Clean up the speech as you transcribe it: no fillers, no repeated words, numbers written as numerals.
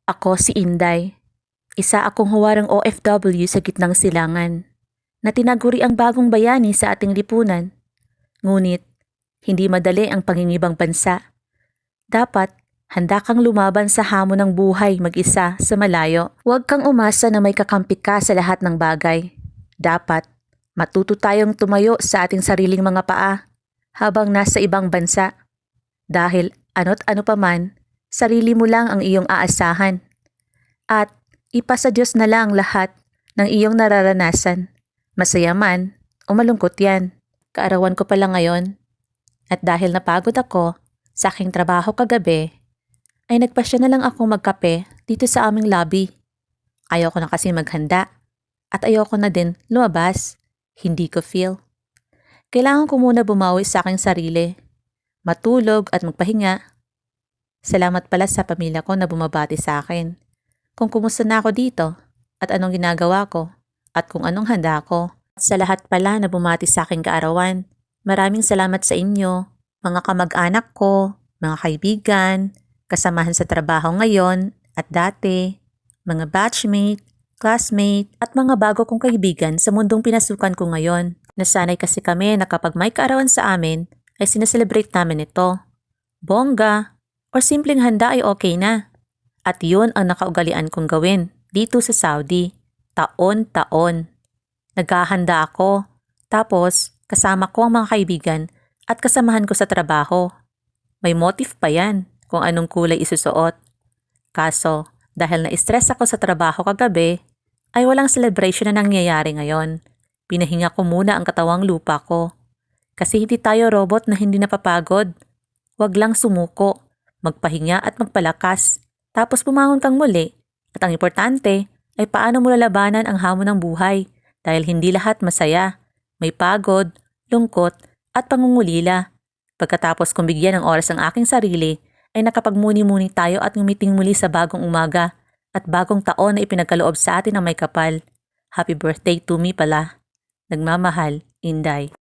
Ako si Inday. Isa akong huwarang OFW sa gitnang silangan na tinaguri ang bagong bayani sa ating lipunan. Ngunit, hindi madali ang pangingibang bansa. Dapat, handa kang lumaban sa hamon ng buhay mag-isa sa malayo. Huwag kang umasa na may kakampi ka sa lahat ng bagay. Dapat, matuto tayong tumayo sa ating sariling mga paa habang nasa ibang bansa. Dahil ano't ano pa man, sarili mo lang ang iyong aasahan. At ipasa Diyos na lang lahat ng iyong nararanasan. Masaya man o malungkot yan. Kaarawan ko pala ngayon. At dahil napagod ako sa aking trabaho kagabi, ay nagpasya na lang ako magkape dito sa aming lobby. Ayoko na kasi maghanda. At ayoko na din lumabas. Hindi ko feel. Kailangan ko muna bumawi sa aking sarili. Matulog at magpahinga. Salamat pala sa pamilya ko na bumabati sa akin. Kung kumusta na ako dito at anong ginagawa ko at kung anong handa ko. At sa lahat pala na bumati sa aking kaarawan, maraming salamat sa inyo, mga kamag-anak ko, mga kaibigan, kasamahan sa trabaho ngayon at dati, mga batchmate, classmate at mga bago kong kaibigan sa mundong pinasukan ko ngayon. Nasanay kasi kami na kapag may kaarawan sa amin ay sineselebrate namin ito. Bongga or simpleng handa ay okay na. At yun ang nakaugalian kong gawin dito sa Saudi. Taon-taon. Naghahanda ako. Tapos kasama ko ang mga kaibigan at kasamahan ko sa trabaho. May motif pa yan kung anong kulay isusuot. Kaso dahil na-stress ako sa trabaho kagabi, ay walang celebration na nangyayari ngayon. Pinahinga ko muna ang katawang lupa ko. Kasi hindi tayo robot na hindi napapagod. Huwag lang sumuko, magpahinga at magpalakas. Tapos bumangon kang muli. At ang importante ay paano mo lalabanan ang hamon ng buhay dahil hindi lahat masaya. May pagod, lungkot at pangungulila. Pagkatapos kong bigyan ng oras ang aking sarili, ay nakapagmuni-muni tayo at ngumiting muli sa bagong umaga at bagong taon na ipinagkaloob sa atin ng may kapal. Happy birthday to me pala. Nagmamahal, Inday.